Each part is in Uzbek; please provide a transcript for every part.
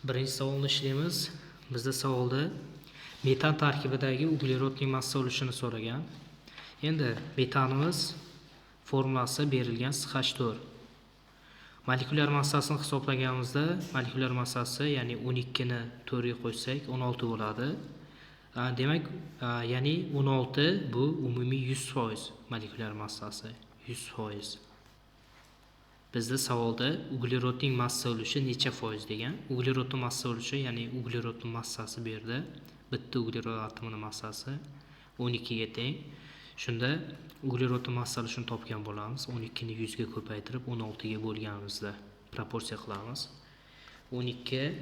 Birinchi savolni ishlaymiz. Bizda savolda metan tarkibidagi uglerodning massa ulushini so'ragan. Endi metanimiz formulasi berilgan SH4. Molekulyar massasini hisoblaganimizda molekulyar massasi, ya'ni 12 ni 4 ga qo'shsak 16 bo'ladi. Demak, ya'ni 16 bu umumiy 100% molekulyar massasi, 100%. Bizda savolda uglerodning massa ulushi necha foiz degan. Uglerodning massa ulushi, ya'ni uglerodning massasi bu yerda bitta uglerod atomining massasi 12 ga teng. Shunda uglerodning massa ulushini topgan bo'lamiz. 12 ni 100 ga ko'paytirib 16 ga bo'lganimizda proporsiya qilamiz. 12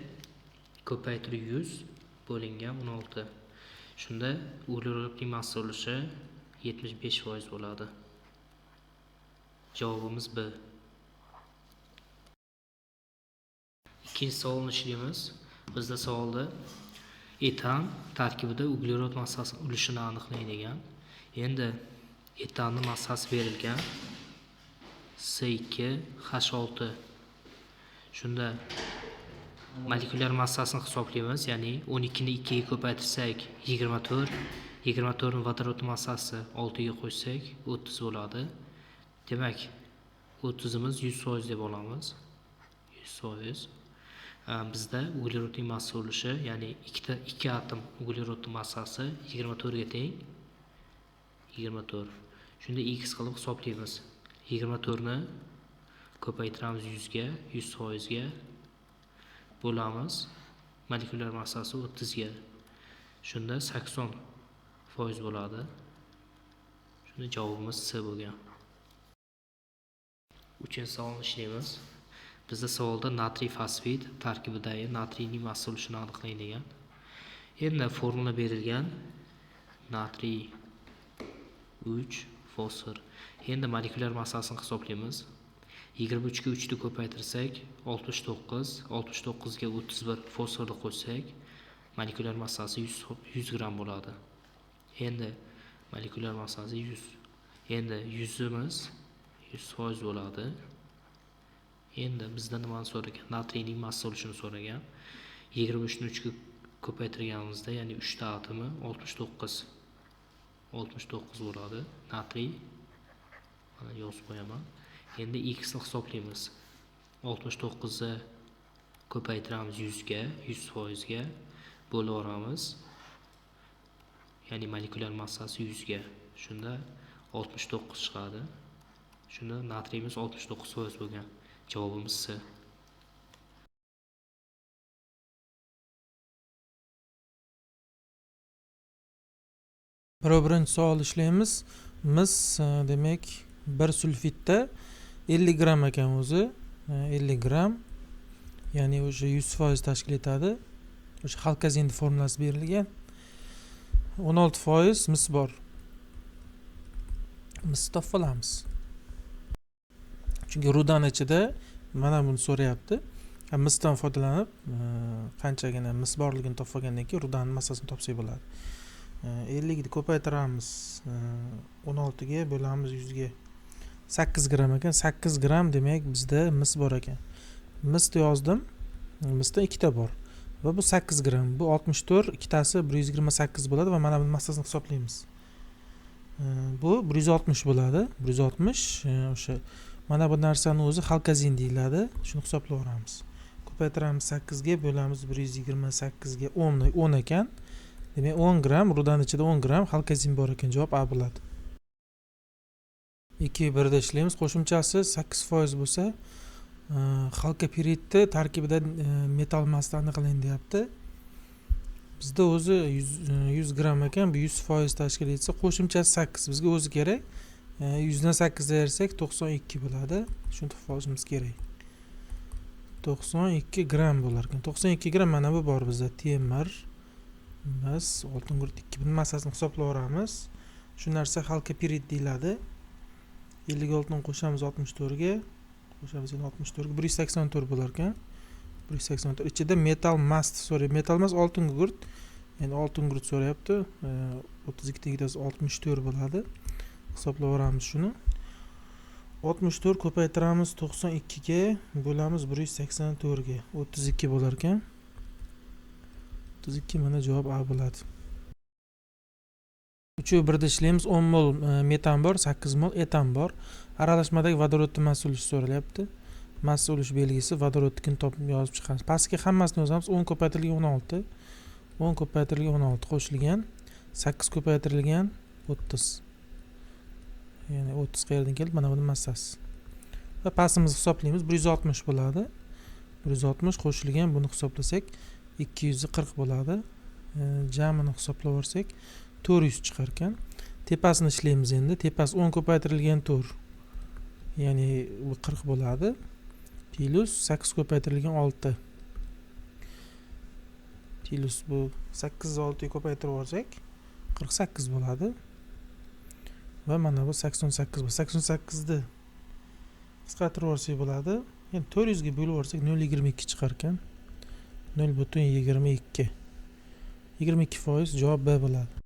ko'paytirib 100 bo'lingan 16. Shunda uglerodning massa ulushi 75% bo'ladi. Javobimiz B. İkinci savolni ishlaymiz. Bizda savolda etan tarkibida uglerod massasi ulushini aniqlang degan. Endi etanning massasi berilgan C2H6. Shunda molekulyar massasini hisoblaymiz, ya'ni 12 ni 2 ga ko'paytirsak 24, 24 ni vodorod massasi 6 ga qo'shsak 30 bo'ladi. Demak, 30 imiz 100% deb olamiz. 100%. Bizda uglerodning massa ulushi, ya'ni ikki atom uglerodning massasi 24 ga teng. 24. Shunda x qilib hisoblaymiz. 24 ni ko'paytiramiz 100 ga, 100% ga bo'lamiz. Molekulyar massasi 30 ga. Shunda 80% bo'ladi. Shunda javobimiz C bo'lgan. Uchinchi savolni ishlaymiz. Bizda savolda natriy fosfid tarkibidagi natriyning massa ulushini aniqlang degan. Endi formula berilgan natriy 3 fosfor. Endi molekulyar massasini hisoblaymiz. 23 ga 3 ni ko'paytirsak 69, 69 ga 31 fosforni qo'shsak molekulyar massasi 100 gram bo'ladi. Endi molekulyar massasi 100. Endi 100 imiz 100% bo'ladi. Endi bizda nimani so'ragan? Natriyning massa ulushini so'ragan. 23 ni 3 ga ko'paytirganimizda, ya'ni 3 ta atomi 69 bo'ladi. Natriy mana yozib qo'yaman. Endi x ni hisoblaymiz. 69 ni ko'paytiramiz 100 ga, 100% ga bo'lib olamiz. Ya'ni molekulyar massasi 100 ga. Shunda 69 chiqadi. Shunda natriyimiz 69% bo'lgan. Javobimiz C. Birinchi savol ishlaymiz. Mis demak 1 sulfidda 50 gram ekan o'zi. 50 gram. Ya'ni o'sha 100% tashkil etadi. O'sha Halkazind formulasi berilgan. 16% mis bor. Mis topib olamiz. Chunki rudan ichida mana buni so'rayapti. Misdan foydalanib qanchagina mis borligini topib olgandan keyin rudanning massasini topsak bo'ladi. 50 ni ko'paytiramiz 16 ga bo'lamiz 100 ga. 8 gram ekan. 8 gram demak bizda mis bor ekan. Misni yozdim. Misda 2 ta bor. Va bu 8 gram. Bu 64, ikkitasi 128 bo'ladi va mana buni massasini hisoblaymiz. Bu 160 bo'ladi. 160 o'sha mana bu narsani o'zi Halkazin deyiladi. Shuni hisoblayveramiz. Ko'paytiramiz 8 ga bo'lamiz 128 ga 10 ekan. Demak 10 gram, rudan ichida 10 gram Halkazin bor ekan. Javob A bo'ladi. 2-1 da ishlaymiz. Qo'shimchasi 8% bo'lsa, xalkopiridni tarkibida metal massa aniqlang deyapti. Bizda o'zi 100 gram ekan, bu 100% tashkil etsa, qo'shimchasi 8 bizga o'zi kerak. 100 dan 8 ayirsak 92 bo'ladi. Shuni topib olishimiz kerak. 92 gram bo'lar ekan. 92 gram mana bu bor bizda temir. Biz oltin guruch 2 ni massasini hisoblayveramiz. Shu narsa xalkopirid deyiladi. 56 ni qo'shamiz 64 ga. Qo'shamiz 64 ga 184 bo'lar ekan. 184. Ichida metal mast so'rayapti. Metal mast oltin guruch. Ya'ni oltin guruch so'rayapti. 32 tagidasi 64 bo'ladi. Hisoblayveramiz shuni. 64 ko'paytiramiz 92 ga bo'lamiz 184 ga. 32 bo'lar ekan. 32 mana javob A bo'ladi. 3/1da ishlaymiz. 10 mol metan bor, 8 mol etan bor. Aralashmadagi vodorodning massa ulushi so'ralyapti. Massa ulush belgisi vodorodnikini topib yozib chiqamiz. Pastga hammasini yozamiz. 10 ko'paytirilgan 16. 10 ko'paytirilgan 16 qo'shilgan 8 ko'paytirilgan 30. Ya'ni 30 qayerdan keldi? Mana buni massasi. Va pasimizni hisoblaymiz. 160 bo'ladi. 160 qo'shilgan buni hisoblasak 240 bo'ladi. Jamini hisoblab olsak 400 chiqar ekan. Tepasini ishlaymiz endi. Tepasi 10 ko'paytirilgan 4. Ya'ni bu 40 bo'ladi. Plus 8 ko'paytirilgan 6. Plus bu 8 6 ga ko'paytirib olsak 48 bo'ladi. Va mana bu 88 bu. 88 ni qisqartirib olsak bo'ladi. Endi 400 ga bo'lib olsak 0.22 chiqar ekan. 0.22. 22% javob B bo'ladi.